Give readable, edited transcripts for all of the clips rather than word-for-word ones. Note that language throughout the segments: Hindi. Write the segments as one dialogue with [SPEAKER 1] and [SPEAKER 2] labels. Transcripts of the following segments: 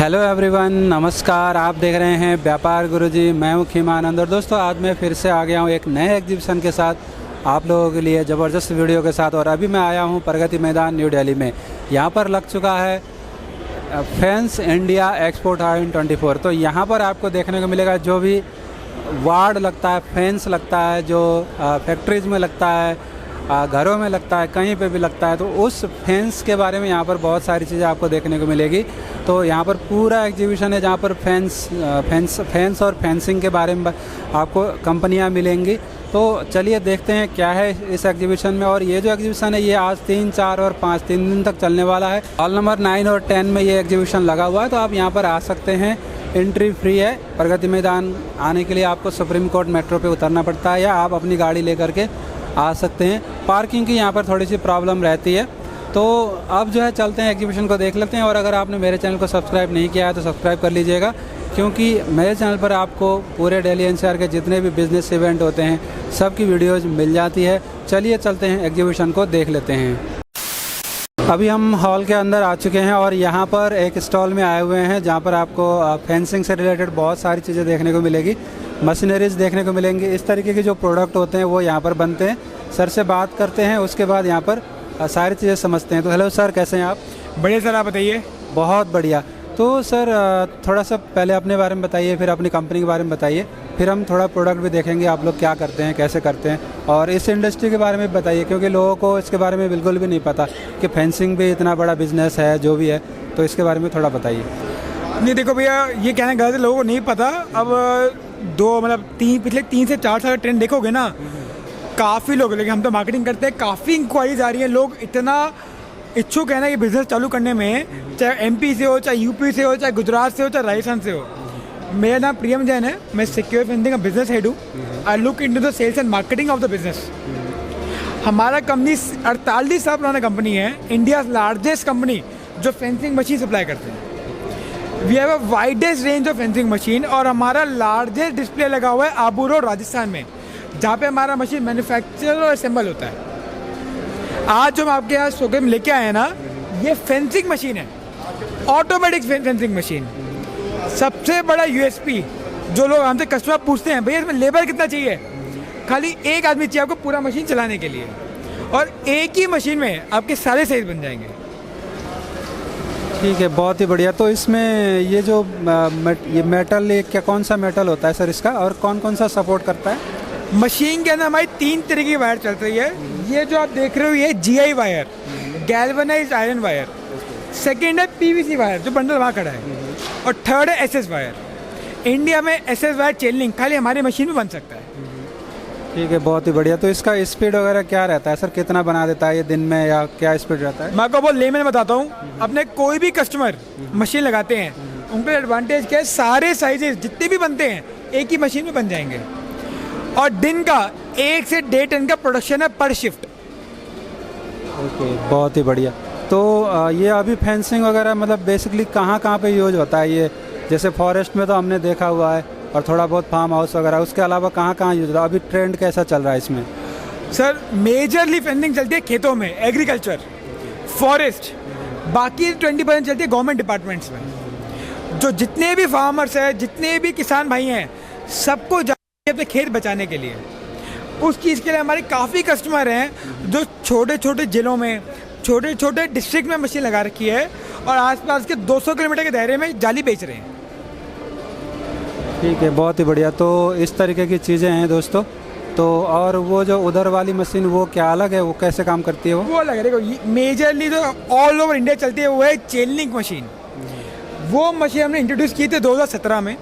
[SPEAKER 1] हेलो एवरीवन, नमस्कार। आप देख रहे हैं व्यापार गुरुजी। मैं हूं खीमानंद और दोस्तों आज मैं फिर से आ गया हूं एक नए एग्जीबिशन के साथ आप लोगों के लिए ज़बरदस्त वीडियो के साथ। और अभी मैं आया हूं प्रगति मैदान न्यू दिल्ली में। यहां पर लग चुका है फैंस इंडिया एक्सपो 2024। तो यहां पर आपको देखने को मिलेगा जो भी वार्ड लगता है, फैंस लगता है, जो फैक्ट्रीज़ में लगता है, घरों में लगता है, कहीं पे भी लगता है, तो उस फैंस के बारे में यहाँ पर बहुत सारी चीज़ें आपको देखने को मिलेगी। तो यहाँ पर पूरा एग्जीबिशन है जहाँ पर फैंस और फेंसिंग के बारे में आपको कंपनियाँ मिलेंगी। तो चलिए देखते हैं क्या है इस एग्जीबिशन में। और ये जो एग्जीबिशन है ये आज 3, 4 और 5 3 दिन तक चलने वाला है। हॉल नंबर 9 और 10 में ये एग्जीबिशन लगा हुआ है। तो आप यहाँ पर आ सकते हैं, एंट्री फ्री है। प्रगति मैदान आने के लिए आपको सुप्रीम कोर्ट मेट्रो पे उतरना पड़ता है या आप अपनी गाड़ी लेकर के आ सकते हैं। पार्किंग की यहाँ पर थोड़ी सी प्रॉब्लम रहती है। तो अब जो है चलते हैं एग्जीबिशन को देख लेते हैं। और अगर आपने मेरे चैनल को सब्सक्राइब नहीं किया है तो सब्सक्राइब कर लीजिएगा, क्योंकि मेरे चैनल पर आपको पूरे दिल्ली एनसीआर के जितने भी बिज़नेस इवेंट होते हैं सबकी वीडियोज़ मिल जाती है। चलिए चलते हैं एग्जीबिशन को देख लेते हैं। अभी हम हॉल के अंदर आ चुके हैं और यहाँ पर एक स्टॉल में आए हुए हैं जहाँ पर आपको फेंसिंग से रिलेटेड बहुत सारी चीज़ें देखने को मिलेगी, मशीनरीज देखने को मिलेंगी। इस तरीके के जो प्रोडक्ट होते हैं वो यहाँ पर बनते हैं। सर से बात करते हैं, उसके बाद यहाँ पर सारी चीज़ें समझते हैं। तो हेलो सर, कैसे हैं आप?
[SPEAKER 2] बढ़िया सर, आप बताइए।
[SPEAKER 1] बहुत बढ़िया। तो सर थोड़ा सा पहले अपने बारे में बताइए, फिर अपनी कंपनी के बारे में बताइए, फिर हम थोड़ा प्रोडक्ट भी देखेंगे आप लोग क्या करते हैं, कैसे करते हैं, और इस इंडस्ट्री के बारे में बताइए, क्योंकि लोगों को इसके बारे में बिल्कुल भी नहीं पता कि फेंसिंग भी इतना बड़ा बिजनेस है जो भी है। तो इसके बारे में थोड़ा बताइए।
[SPEAKER 2] नहीं देखो भैया, ये कहना गलत है, लोगों को नहीं पता। अब पिछले 3 से 4 साल का ट्रेंड देखोगे ना, काफ़ी लोग, लेकिन हम तो मार्केटिंग करते हैं, काफ़ी इंक्वायरीज आ रही हैं। लोग इतना इच्छुक है ना ये बिज़नेस चालू करने में, चाहे एमपी से हो, चाहे यूपी से हो, चाहे गुजरात से हो, चाहे राजस्थान से हो। मेरा नाम प्रियम जैन है, मैं सिक्योर फेंसिंग का बिजनेस हेड हूँ। I look into the sales and marketing of the business. हमारा कंपनी 48 साल पुराना कंपनी है, इंडिया लार्जेस्ट कंपनी जो फेंसिंग मशीन सप्लाई करते हैं। We have a widest range of fencing machine और हमारा लार्जेस्ट डिस्प्ले लगा हुआ है आबू रोड राजस्थान में, जहाँ पे हमारा मशीन मैन्युफैक्चर और असेंबल होता है। आज जो हम आपके यहाँ शोकेस में लेके आए हैं ना, ये फेंसिंग मशीन है, ऑटोमेटिक फेंसिंग मशीन। सबसे बड़ा यूएसपी जो लोग हमसे कस्टमर पूछते हैं, भैया इसमें लेबर कितना चाहिए, खाली एक आदमी चाहिए आपको पूरा मशीन चलाने के लिए, और एक ही मशीन में आपके सारे साइज बन जाएंगे।
[SPEAKER 1] ठीक है, बहुत ही बढ़िया। तो इसमें ये जो ये मेटल, ये क्या कौन सा मेटल होता है सर इसका, और कौन कौन सा सपोर्ट करता है?
[SPEAKER 2] मशीन के अंदर हमारी 3 तरह की वायर चल रही है। ये जो आप देख रहे हो ये GI wire, galvanised iron wire. Second है PVC वायर, जो बंडल वहाँ खड़ा है, और थर्ड है SS वायर। इंडिया में SS वायर चेन लिंक खाली हमारी मशीन में बन सकता है।
[SPEAKER 1] ठीक है, बहुत ही बढ़िया। तो इसका स्पीड वगैरह क्या रहता है सर, कितना बना देता है ये दिन में, या क्या स्पीड रहता है?
[SPEAKER 2] मैं आपको बहुत लेमन बताता हूँ। अपने कोई भी कस्टमर मशीन लगाते हैं, उनका एडवांटेज क्या है, सारे साइजेस जितने भी बनते हैं एक ही मशीन में बन जाएंगे, और दिन का 1 से 1.5 टन का प्रोडक्शन है पर शिफ्ट।
[SPEAKER 1] ओके, बहुत ही बढ़िया। तो ये अभी फेंसिंग वगैरह मतलब बेसिकली कहाँ कहाँ पे यूज होता है ये? जैसे फॉरेस्ट में तो हमने देखा हुआ है, और थोड़ा बहुत फार्म हाउस वगैरह, उसके अलावा कहाँ कहाँ यूज होता है? अभी ट्रेंड कैसा चल रहा है इसमें?
[SPEAKER 2] सर मेजरली फेंसिंग चलती है खेतों में, एग्रीकल्चर, फॉरेस्ट, बाकी 20% चलती है गवर्नमेंट डिपार्टमेंट्स में। जो जितने भी फार्मर्स हैं, जितने भी किसान भाई हैं, सबको अपने खेत बचाने के लिए, उस चीज़ के लिए हमारे काफ़ी कस्टमर हैं जो छोटे छोटे जिलों में, छोटे छोटे डिस्ट्रिक्ट में मशीन लगा रखी है, और आसपास के 200 किलोमीटर के दायरे में जाली बेच रहे हैं।
[SPEAKER 1] ठीक है, बहुत ही बढ़िया। तो इस तरीके की चीज़ें हैं दोस्तों। तो और वो जो उधर वाली मशीन वो क्या अलग है, वो कैसे काम करती है? वो
[SPEAKER 2] अलग है। देखो मेजरली जो ऑल ओवर इंडिया चलती है वो है चेन लिंक मशीन। वो मशीन हमने इंट्रोड्यूस की थी 2017 में।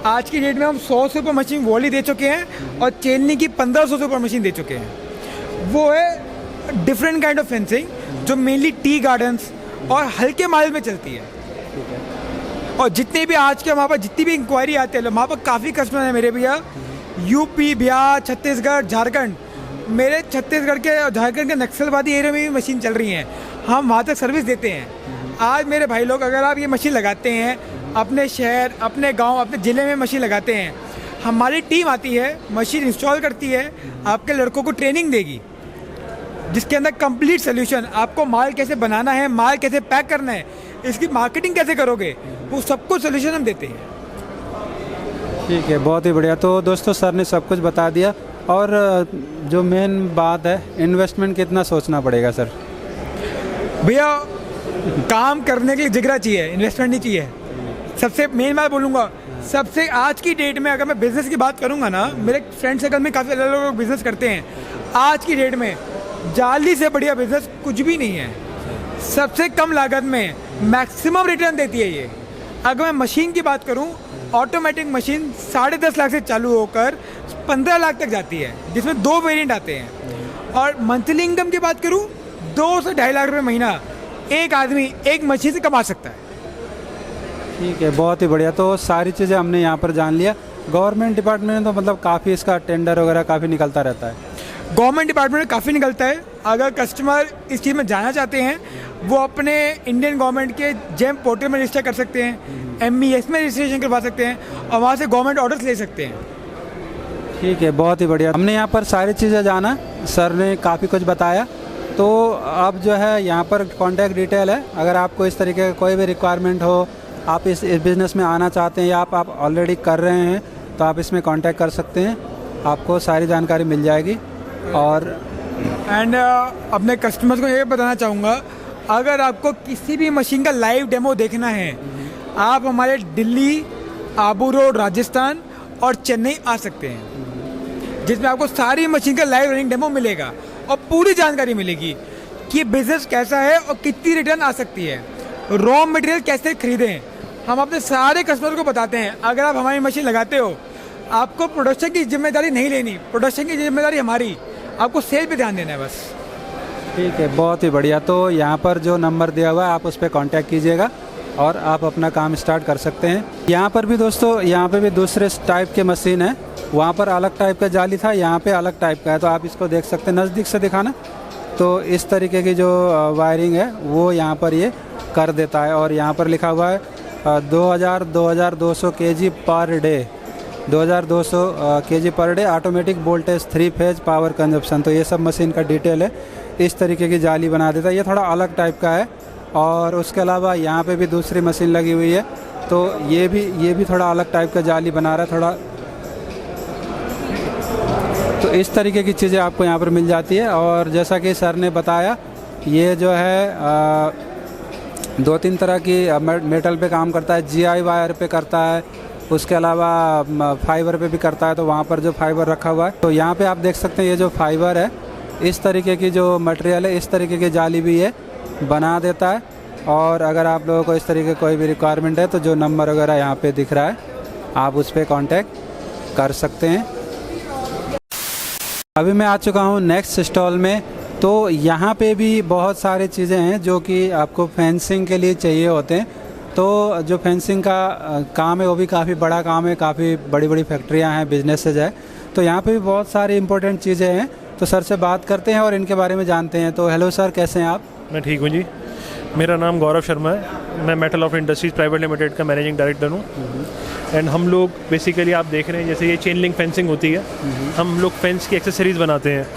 [SPEAKER 2] आज की डेट में हम 100 से ऊपर मशीन वॉली दे चुके हैं, और चेन लिंक की 1500 से ऊपर मशीन दे चुके हैं। वो है डिफरेंट काइंड ऑफ फेंसिंग जो मेनली टी गार्डन्स और हल्के माल में चलती है। और जितने भी आज के वहाँ पर जितनी भी इंक्वायरी आती है, वहाँ पर काफ़ी कस्टमर हैं मेरे भैया, यूपी, बिहार, छत्तीसगढ़, झारखंड। मेरे छत्तीसगढ़ के और झारखंड के नक्सलवादी एरिया में भी मशीन चल रही हैं, हम वहाँ तक सर्विस देते हैं। आज मेरे भाई लोग, अगर आप ये मशीन लगाते हैं अपने शहर, अपने गांव, अपने ज़िले में मशीन लगाते हैं, हमारी टीम आती है, मशीन इंस्टॉल करती है, आपके लड़कों को ट्रेनिंग देगी, जिसके अंदर कंप्लीट सोल्यूशन, आपको माल कैसे बनाना है, माल कैसे पैक करना है, इसकी मार्केटिंग कैसे करोगे, वो सब कुछ सोल्यूशन हम देते हैं।
[SPEAKER 1] ठीक है, बहुत ही बढ़िया। तो दोस्तों सर ने सब कुछ बता दिया। और जो मेन बात है, इन्वेस्टमेंट कितना सोचना पड़ेगा सर?
[SPEAKER 2] भैया काम करने के लिए जिगरा चाहिए, इन्वेस्टमेंट नहीं चाहिए। सबसे मेन बात बोलूँगा, सबसे आज की डेट में अगर मैं बिज़नेस की बात करूँगा ना, मेरे फ्रेंड सर्कल में काफ़ी अलग लोग बिज़नेस करते हैं। आज की डेट में जाली से बढ़िया बिज़नेस कुछ भी नहीं है। सबसे कम लागत में मैक्सिमम रिटर्न देती है ये। अगर मैं मशीन की बात करूँ, ऑटोमेटिक मशीन 10.5 लाख से चालू होकर 15 लाख तक जाती है, जिसमें 2 वेरिएंट आते हैं। और मंथली इनकम की बात करूँ, 2 से 2.5 लाख रुपये महीना एक आदमी एक मशीन से कमा सकता है।
[SPEAKER 1] ठीक है, बहुत ही बढ़िया। तो सारी चीज़ें हमने यहाँ पर जान लिया। गवर्नमेंट डिपार्टमेंट में तो मतलब काफ़ी इसका टेंडर वगैरह काफ़ी निकलता रहता है।
[SPEAKER 2] गवर्नमेंट डिपार्टमेंट में काफ़ी निकलता है। अगर कस्टमर इस चीज़ में जाना चाहते हैं, वो अपने इंडियन गवर्नमेंट के जेम पोर्टल में रजिस्टर कर सकते हैं, MES में रजिस्ट्रेशन करवा सकते हैं और वहाँ से गवर्नमेंट ऑर्डर्स ले सकते हैं।
[SPEAKER 1] ठीक है, बहुत ही बढ़िया। हमने यहाँ पर सारी चीज़ें जाना, सर ने काफ़ी कुछ बताया। तो अब जो है यहाँ पर कॉन्टैक्ट डिटेल है। अगर आपको इस तरीके का कोई भी रिक्वायरमेंट हो, आप इस बिज़नेस में आना चाहते हैं या आप ऑलरेडी कर रहे हैं, तो आप इसमें कांटेक्ट कर सकते हैं, आपको सारी जानकारी मिल जाएगी। और
[SPEAKER 2] अपने कस्टमर्स को ये बताना चाहूँगा, अगर आपको किसी भी मशीन का लाइव डेमो देखना है, आप हमारे दिल्ली, आबू रोड, राजस्थान और चेन्नई आ सकते हैं, जिसमें आपको सारी मशीन का लाइव रनिंग डेमो मिलेगा और पूरी जानकारी मिलेगी कि बिज़नेस कैसा है और कितनी रिटर्न आ सकती है, रॉ मटेरियल कैसे खरीदें। हम अपने सारे कस्टमर को बताते हैं, अगर आप हमारी मशीन लगाते हो, आपको प्रोडक्शन की जिम्मेदारी नहीं लेनी, प्रोडक्शन की जिम्मेदारी हमारी, आपको सेल पे ध्यान देना है बस।
[SPEAKER 1] ठीक है, बहुत ही बढ़िया। तो यहाँ पर जो नंबर दिया हुआ है, आप उस पर कांटेक्ट कीजिएगा और आप अपना काम स्टार्ट कर सकते हैं। यहाँ पर भी दोस्तों, यहाँ पे भी दूसरे टाइप के मशीन है। वहाँ पर अलग टाइप का जाली था, यहाँ पे अलग टाइप का है। तो आप इसको देख सकते हैं, नज़दीक से दिखाना। तो इस तरीके की जो वायरिंग है वो यहाँ पर ये कर देता है। और यहाँ पर लिखा हुआ है 2200 kg per day, 2200 kg per day, automatic voltage 3 phase power consumption. तो ये सब मशीन का डिटेल है। इस तरीके की जाली बना देता है। ये थोड़ा अलग टाइप का है। और उसके अलावा यहाँ पे भी दूसरी मशीन लगी हुई है, तो ये भी थोड़ा अलग टाइप का जाली बना रहा है थोड़ा। तो इस तरीके की चीज़ें आपको यहाँ पर मिल जाती है। और जैसा कि सर ने बताया, ये जो है 2-3 तरह की मेटल पे काम करता है। GI वायर पे करता है, उसके अलावा फाइबर पे भी करता है। तो वहाँ पर जो फाइबर रखा हुआ है, तो यहाँ पे आप देख सकते हैं, ये जो फाइबर है, इस तरीके की जो मटेरियल है, इस तरीके की जाली भी ये बना देता है। और अगर आप लोगों को इस तरीके कोई भी रिक्वायरमेंट है, तो जो नंबर वगैरह यहाँ पे दिख रहा है, आप उस पर कॉन्टेक्ट कर सकते हैं। अभी मैं आ चुका हूँ नेक्स्ट स्टॉल में। तो यहाँ पे भी बहुत सारी चीज़ें हैं जो कि आपको फेंसिंग के लिए चाहिए होते हैं। तो जो फेंसिंग का काम है वो भी काफ़ी बड़ा काम है, काफ़ी बड़ी बड़ी फैक्ट्रियाँ हैं, बिजनेसेज है। तो यहाँ पे भी बहुत सारी इंपॉर्टेंट चीज़ें हैं। तो सर से बात करते हैं और इनके बारे में जानते हैं। तो हेलो सर, कैसे हैं आप?
[SPEAKER 3] मैं ठीक हूँ जी। मेरा नाम गौरव शर्मा है। मैं metal of industries private limited का मैनेजिंग डायरेक्टर हूँ। एंड हम लोग बेसिकली आप देख रहे हैं, जैसे ये चेन लिंक फेंसिंग होती है, हम लोग फेंस की एक्सेसरीज़ बनाते हैं।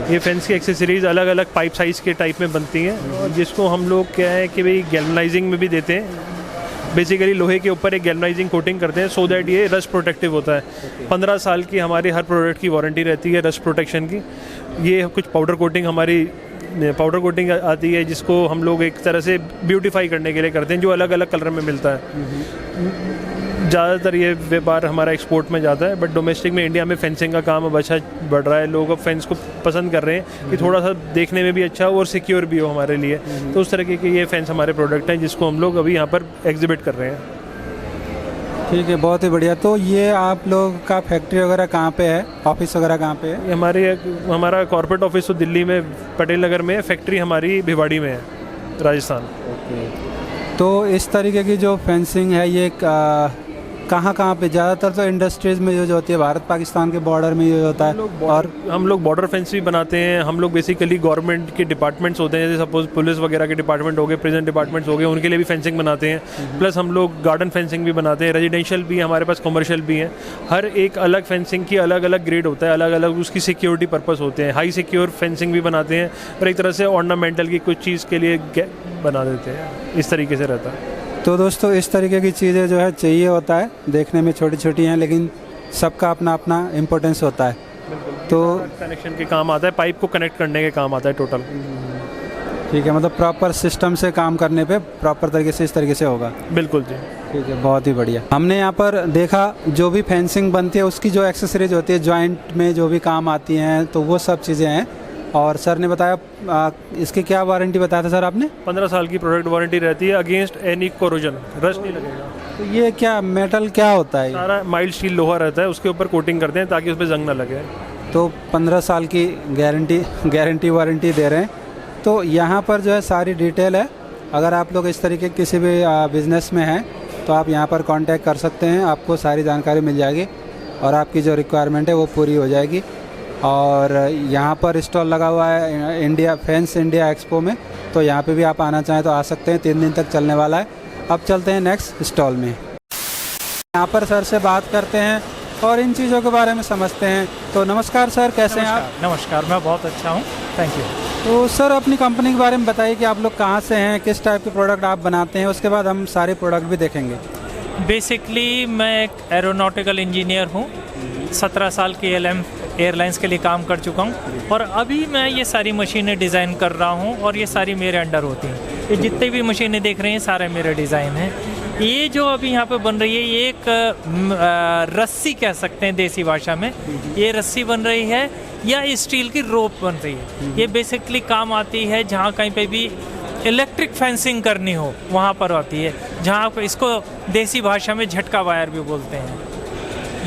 [SPEAKER 3] ये फेंस की एक्सेसरीज़ अलग अलग पाइप साइज़ के टाइप में बनती हैं, और जिसको हम लोग क्या है कि भाई गैल्वनाइजिंग में भी देते हैं। बेसिकली लोहे के ऊपर एक गैल्वनाइजिंग कोटिंग करते हैं, सो दैट ये रस्ट प्रोटेक्टिव होता है। 15 साल की हमारी हर प्रोडक्ट की वारंटी रहती है रस्ट प्रोटेक्शन की। ये कुछ पाउडर कोटिंग आती है, जिसको हम लोग एक तरह से ब्यूटीफाई करने के लिए करते हैं, जो अलग अलग कलर में मिलता है। ज़्यादातर ये व्यापार हमारा एक्सपोर्ट में जाता है, बट डोमेस्टिक में इंडिया में फेंसिंग का काम अब अच्छा बढ़ रहा है। लोग अब फेंस को पसंद कर रहे हैं कि थोड़ा सा देखने में भी अच्छा हो और सिक्योर भी हो हमारे लिए। तो उस तरीके के ये फेंस हमारे प्रोडक्ट हैं, जिसको हम लोग अभी यहाँ पर एग्जिबिट कर रहे हैं।
[SPEAKER 1] ठीक है, बहुत ही बढ़िया। तो ये आप लोग का फैक्ट्री वगैरह कहाँ पे है, ऑफिस वगैरह कहाँ पे है?
[SPEAKER 3] हमारा कॉर्पोरेट ऑफिस तो दिल्ली में पटेल नगर में है, फैक्ट्री हमारी भिवाड़ी में है, राजस्थान।
[SPEAKER 1] तो इस तरीके की जो फेंसिंग है, ये कहाँ कहाँ पे? ज़्यादातर तो इंडस्ट्रीज़ में यूज होती है, भारत पाकिस्तान के बॉर्डर में यूज होता है। और
[SPEAKER 3] हम लोग बॉर्डर फेंस भी बनाते हैं। हम लोग बेसिकली गवर्नमेंट के डिपार्टमेंट्स होते हैं, जैसे सपोज पुलिस वगैरह के डिपार्टमेंट हो गए, प्रिजन डिपार्टमेंट्स हो गए, उनके लिए भी फेंसिंग बनाते हैं। प्लस हम लोग गार्डन फेंसिंग भी बनाते हैं, रेजिडेंशियल भी हमारे पास, कमर्शियल भी हैं। हर एक अलग फेंसिंग की अलग अलग ग्रेड होता है, अलग अलग उसकी सिक्योरिटी पर्पस होते हैं। हाई सिक्योर फेंसिंग भी बनाते हैं और एक तरह से ऑर्नामेंटल की कुछ चीज़ के लिए बना देते हैं। इस तरीके से रहता है।
[SPEAKER 1] तो दोस्तों इस तरीके की चीज़ें जो है चाहिए होता है, देखने में छोटी छोटी हैं लेकिन सबका अपना अपना इम्पोर्टेंस होता है। तो
[SPEAKER 3] कनेक्शन के काम आता है, पाइप को कनेक्ट करने के काम आता है टोटल।
[SPEAKER 1] ठीक है, मतलब प्रॉपर सिस्टम से काम करने पे प्रॉपर तरीके से इस तरीके से होगा।
[SPEAKER 3] बिल्कुल जी,
[SPEAKER 1] ठीक है, बहुत ही बढ़िया। हमने यहाँ पर देखा जो भी फेंसिंग बनती है उसकी जो एक्सेसरीज होती है, जॉइंट में जो भी काम आती हैं, तो वो सब चीज़ें हैं। और सर ने बताया इसकी क्या वारंटी बताया था सर आपने?
[SPEAKER 3] 15 साल की प्रोडक्ट वारंटी रहती है अगेंस्ट एनी कोरोजन, रस्ट नहीं लगेगा।
[SPEAKER 1] तो ये क्या मेटल क्या होता है?
[SPEAKER 3] सारा माइल्ड स्टील लोहा रहता है, उसके ऊपर कोटिंग करते हैं ताकि उस पर जंग ना लगे।
[SPEAKER 1] तो 15 साल की गारंटी वारंटी दे रहे हैं। तो यहाँ पर जो है सारी डिटेल है। अगर आप लोग इस तरीके किसी भी बिज़नेस में हैं तो आप यहाँ पर कांटेक्ट कर सकते हैं, आपको सारी जानकारी मिल जाएगी और आपकी जो रिक्वायरमेंट है वो पूरी हो जाएगी। और यहाँ पर स्टॉल लगा हुआ है इंडिया फेंस इंडिया एक्सपो में, तो यहाँ पे भी आप आना चाहें तो आ सकते हैं। 3 दिन तक चलने वाला है। अब चलते हैं नेक्स्ट स्टॉल में। यहाँ पर सर से बात करते हैं और इन चीज़ों के बारे में समझते हैं। तो नमस्कार सर, कैसे हैं आप?
[SPEAKER 4] नमस्कार, मैं बहुत अच्छा हूँ, थैंक यू।
[SPEAKER 1] तो सर अपनी कंपनी के बारे में बताइए कि आप लोग कहाँ से हैं, किस टाइप के प्रोडक्ट आप बनाते हैं, उसके बाद हम सारे प्रोडक्ट भी देखेंगे।
[SPEAKER 4] बेसिकली मैं एक एरोनॉटिकल इंजीनियर हूँ। 17 साल की एयरलाइंस के लिए काम कर चुका हूँ और अभी मैं ये सारी मशीनें डिज़ाइन कर रहा हूँ और ये सारी मेरे अंडर होती हैं। ये जितने भी मशीनें देख रहे हैं सारे मेरे डिज़ाइन हैं। ये जो अभी यहाँ पे बन रही है ये एक रस्सी कह सकते हैं देसी भाषा में। ये रस्सी बन रही है या स्टील की रोप बन रही है। ये बेसिकली काम आती है जहाँ कहीं पे भी इलेक्ट्रिक फेंसिंग करनी हो वहाँ पर आती है, जहाँ पर इसको देसी भाषा में झटका वायर भी बोलते हैं।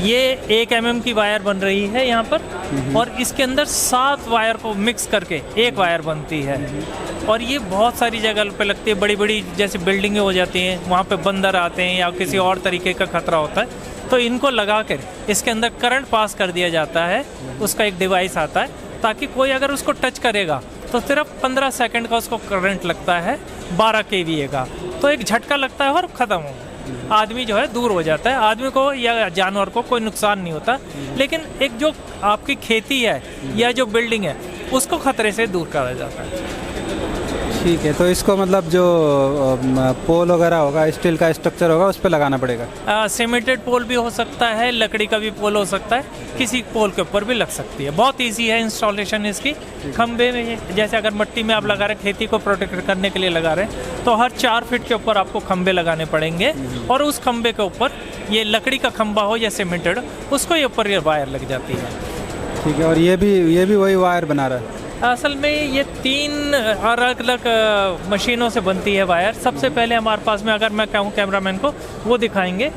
[SPEAKER 4] ये 1 mm की वायर बन रही है यहाँ पर और इसके अंदर 7 वायर को मिक्स करके एक वायर बनती है। और ये बहुत सारी जगह पे लगती है, बड़ी बड़ी जैसे बिल्डिंगें हो जाती हैं, वहाँ पे बंदर आते हैं या किसी और तरीके का खतरा होता है, तो इनको लगा कर इसके अंदर करंट पास कर दिया जाता है। उसका एक डिवाइस आता है ताकि कोई अगर उसको टच करेगा तो सिर्फ 15 सेकंड का उसको करंट लगता है, 12 kVA का, तो एक झटका लगता है और ख़त्म हो, आदमी जो है दूर हो जाता है। आदमी को या जानवर को कोई नुकसान नहीं होता, लेकिन एक जो आपकी खेती है या जो बिल्डिंग है उसको खतरे से दूर करा जाता है।
[SPEAKER 1] ठीक है, तो इसको मतलब जो पोल वगैरह होगा, स्टील का स्ट्रक्चर होगा, उस पर लगाना पड़ेगा।
[SPEAKER 4] सीमेंटेड पोल भी हो सकता है, लकड़ी का भी पोल हो सकता है, किसी पोल के ऊपर भी लग सकती है। बहुत इजी है इंस्टॉलेशन इसकी। खंबे में जैसे अगर मिट्टी में आप लगा रहे हैं, खेती को प्रोटेक्ट करने के लिए लगा रहे हैं, तो हर 4 फीट के ऊपर आपको खंबे लगाने पड़ेंगे और उस खंबे के ऊपर ये लकड़ी का खंबा हो या सीमेंटेड, उसको ये ऊपर ये वायर लग जाती है।
[SPEAKER 1] ठीक है, और ये भी वही वायर बना रहा है?
[SPEAKER 4] असल में ये 3 अलग अलग मशीनों से बनती है वायर। सबसे पहले हमारे पास में, अगर मैं कहूँ कैमरामैन को वो दिखाएंगे,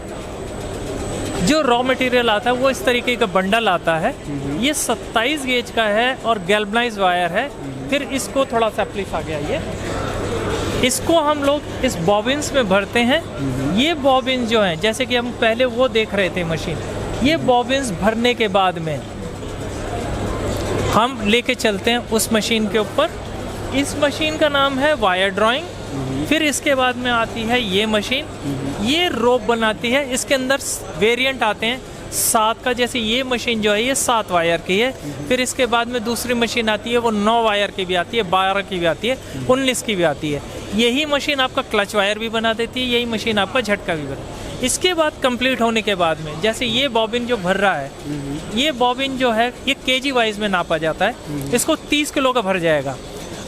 [SPEAKER 4] जो रॉ मटेरियल आता है वो इस तरीके का बंडल आता है। ये 27 गेज का है और गैल्वनाइज वायर है। फिर इसको थोड़ा सा प्लीस आ गया, ये इसको हम लोग इस बॉबिन्स में भरते हैं। ये बॉबिन्स जो हैं, जैसे कि हम पहले वो देख रहे थे मशीन, ये बॉबिन्स भरने के बाद में हम लेके चलते हैं उस मशीन के ऊपर। इस मशीन का नाम है वायर ड्राइंग। फिर इसके बाद में आती है ये मशीन, ये रोप बनाती है। इसके अंदर वेरिएंट आते हैं 7 का, जैसे ये मशीन जो है ये 7 वायर की है। फिर इसके बाद में दूसरी मशीन आती है, वो 9 वायर की भी आती है, 12 की भी आती है, 19 की भी आती है। यही मशीन आपका क्लच वायर भी बना देती है, यही मशीन आपका झटका भी बना। इसके बाद कंप्लीट होने के बाद में, जैसे ये बॉबिन जो भर रहा है, ये बॉबिन जो है ये केजी वाइज में नापा जाता है। इसको 30 किलो का भर जाएगा।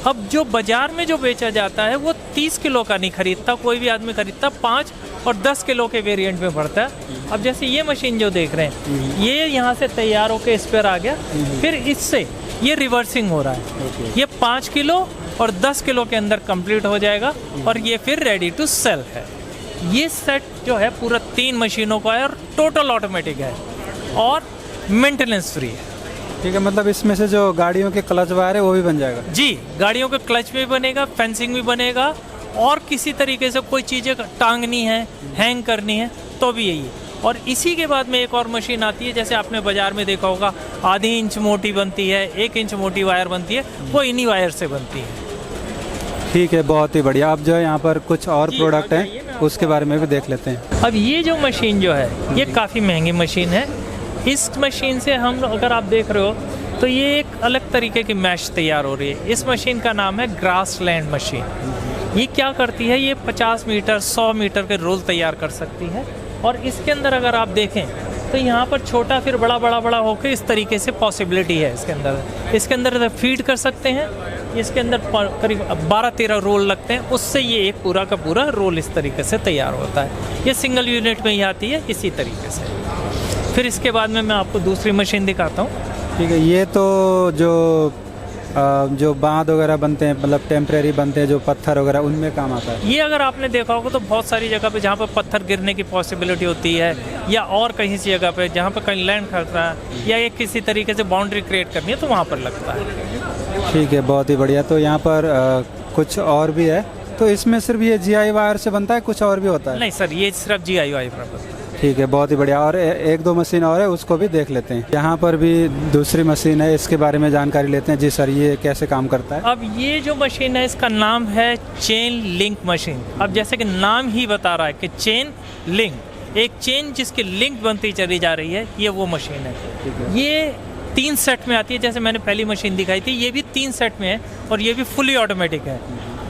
[SPEAKER 4] अब जो बाजार में जो बेचा जाता है वो 30 किलो का नहीं खरीदता, कोई भी आदमी खरीदता 5 और 10 किलो के वेरिएंट में भरता है। अब जैसे ये मशीन जो देख रहे हैं, ये यहाँ से तैयार होकर इस पर आ गया, फिर इससे ये रिवर्सिंग हो रहा है। ये 5 किलो और 10 किलो के अंदर कंप्लीट हो जाएगा और ये फिर रेडी टू सेल है। ये सेट जो है पूरा 3 मशीनों का है और टोटल ऑटोमेटिक है और मेंटेनेंस फ्री है।
[SPEAKER 1] ठीक है, मतलब इसमें से जो गाड़ियों के क्लच वायर है वो भी बन जाएगा?
[SPEAKER 4] जी, गाड़ियों के क्लच भी बनेगा, फेंसिंग भी बनेगा, और किसी तरीके से कोई चीज़ें टांगनी है, हैंग करनी है तो भी यही है। और इसी के बाद में एक और मशीन आती है, जैसे आपने बाज़ार में देखा होगा, आधी इंच मोटी बनती है, 1 इंच मोटी वायर बनती है, वो इन्हीं वायर से बनती है।
[SPEAKER 1] ठीक है, बहुत ही बढ़िया। अब जो है यहाँ पर कुछ और प्रोडक्ट हैं, उसके बारे में भी देख लेते हैं।
[SPEAKER 4] अब ये जो मशीन जो है, ये काफ़ी महंगी मशीन है। इस मशीन से हम, अगर आप देख रहे हो, तो ये एक अलग तरीके की मैश तैयार हो रही है। इस मशीन का नाम है ग्रासलैंड मशीन। ये क्या करती है, ये 50 मीटर 100 मीटर के रोल तैयार कर सकती है। और इसके अंदर अगर आप देखें तो यहाँ पर छोटा फिर बड़ा बड़ा बड़ा होकर इस तरीके से पॉसिबिलिटी है इसके अंदर फीड कर सकते हैं। इसके अंदर करीब 12-13 रोल लगते हैं, उससे ये एक पूरा का पूरा रोल इस तरीके से तैयार होता है। ये सिंगल यूनिट में ही आती है इसी तरीके से। फिर इसके बाद में मैं आपको दूसरी मशीन दिखाता हूँ।
[SPEAKER 1] ठीक है, ये तो जो बांध वगैरह बनते हैं, मतलब टेम्परेरी बनते हैं, जो पत्थर वगैरह, उनमें काम आता है।
[SPEAKER 4] ये अगर आपने देखा होगा तो बहुत सारी जगह पे जहाँ पर पत्थर गिरने की पॉसिबिलिटी होती है, या और कहीं सी जगह पे जहाँ पर कहीं लैंड खतरा है, या एक किसी तरीके से बाउंड्री क्रिएट करनी है, तो वहाँ पर लगता है।
[SPEAKER 1] ठीक है, बहुत ही बढ़िया। तो यहाँ पर कुछ और भी है, तो इसमें सिर्फ ये GI वायर से बनता है, कुछ और भी होता है?
[SPEAKER 4] नहीं सर, ये सिर्फ GI वायर पर बनता है।
[SPEAKER 1] ठीक है, बहुत ही बढ़िया। और एक दो मशीन और है, उसको भी देख लेते हैं। यहाँ पर भी दूसरी मशीन है, इसके बारे में जानकारी लेते हैं। जी सर, ये कैसे काम करता है?
[SPEAKER 4] अब ये जो मशीन है, इसका नाम है चेन लिंक मशीन। अब जैसे कि नाम ही बता रहा है कि चेन लिंक, एक चेन जिसकी लिंक बनती चली जा रही है, ये वो मशीन है। ये 3 सेट में आती है। जैसे मैंने पहली मशीन दिखाई थी, ये भी 3 सेट में है, और ये भी फुली ऑटोमेटिक है।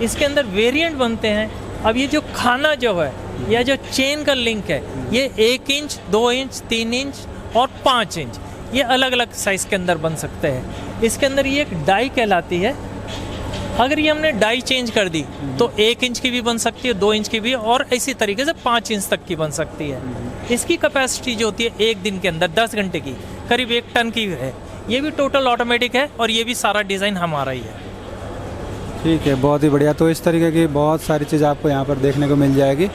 [SPEAKER 4] इसके अंदर वेरिएंट बनते हैं। अब ये जो खाना जो है, या जो चेन का लिंक है, ये 1 इंच 2 इंच 3 इंच और 5 इंच, ये अलग अलग साइज़ के अंदर बन सकते हैं। इसके अंदर ये एक डाई कहलाती है। अगर ये हमने डाई चेंज कर दी तो 1 इंच की भी बन सकती है, 2 इंच की भी, और इसी तरीके से 5 इंच तक की बन सकती है। इसकी कैपेसिटी जो होती है 1 दिन के अंदर 10 घंटे की, करीब 1 टन की है। ये भी टोटल ऑटोमेटिक है, और ये भी सारा डिज़ाइन हमारा ही है।
[SPEAKER 1] ठीक है, बहुत ही बढ़िया। तो इस तरीके की बहुत सारी चीज़ आपको यहाँ पर देखने को मिल जाएगी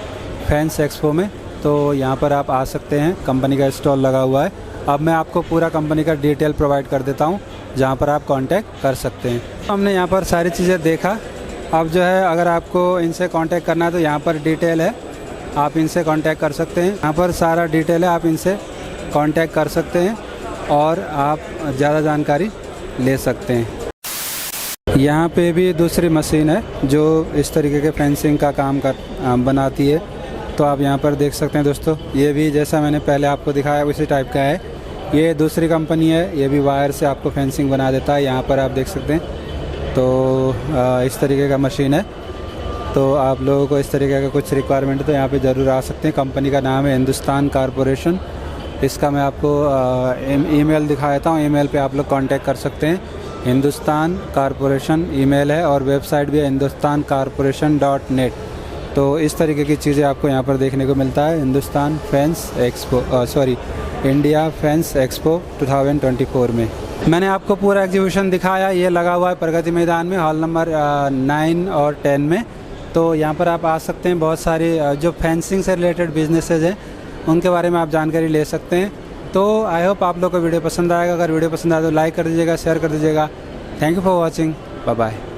[SPEAKER 1] फैंस एक्सपो में। तो यहाँ पर आप आ सकते हैं, कंपनी का स्टॉल लगा हुआ है। अब मैं आपको पूरा कंपनी का डिटेल प्रोवाइड कर देता हूँ, जहाँ पर आप कांटेक्ट कर सकते हैं। हमने यहाँ पर सारी चीज़ें देखा। अब जो है, अगर आपको इनसे कांटेक्ट करना है तो यहाँ पर डिटेल है, आप इनसे कांटेक्ट कर सकते हैं। यहाँ पर सारा डिटेल है, आप इनसे कांटेक्ट कर सकते हैं और आप ज़्यादा जानकारी ले सकते हैं। यहाँ पे भी दूसरी मशीन है जो इस तरीके के फेंसिंग का काम बनाती है। तो आप यहाँ पर देख सकते हैं दोस्तों, ये भी जैसा मैंने पहले आपको दिखाया उसी टाइप का है। ये दूसरी कंपनी है, ये भी वायर से आपको फेंसिंग बना देता है। यहाँ पर आप देख सकते हैं। तो इस तरीके का मशीन है। तो आप लोगों को इस तरीके का कुछ रिक्वायरमेंट तो यहाँ पे ज़रूर आ सकते हैं। कंपनी का नाम है हिंदुस्तान कारपोरेशन। इसका मैं आपको ईमेल दिखा देता हूँ। ईमेल पे आप लोग कांटेक्ट कर सकते हैं। हिंदुस्तान कारपोरेशन ईमेल है, और वेबसाइट भी है hindustancorporation.net। तो इस तरीके की चीज़ें आपको यहाँ पर देखने को मिलता है। Hindustan fence expo, India fence expo 2024 में मैंने आपको पूरा एग्जीबिशन दिखाया। ये लगा हुआ है प्रगति मैदान में, हॉल नंबर 9 और 10 में। तो यहाँ पर आप आ सकते हैं। बहुत सारी जो फेंसिंग से रिलेटेड बिजनेसेस हैं, उनके बारे में आप जानकारी ले सकते हैं। तो आई होप आप लोग को वीडियो पसंद आएगा। अगर वीडियो पसंद आए तो लाइक कर दीजिएगा, शेयर कर दीजिएगा। Thank you for watching, bye bye.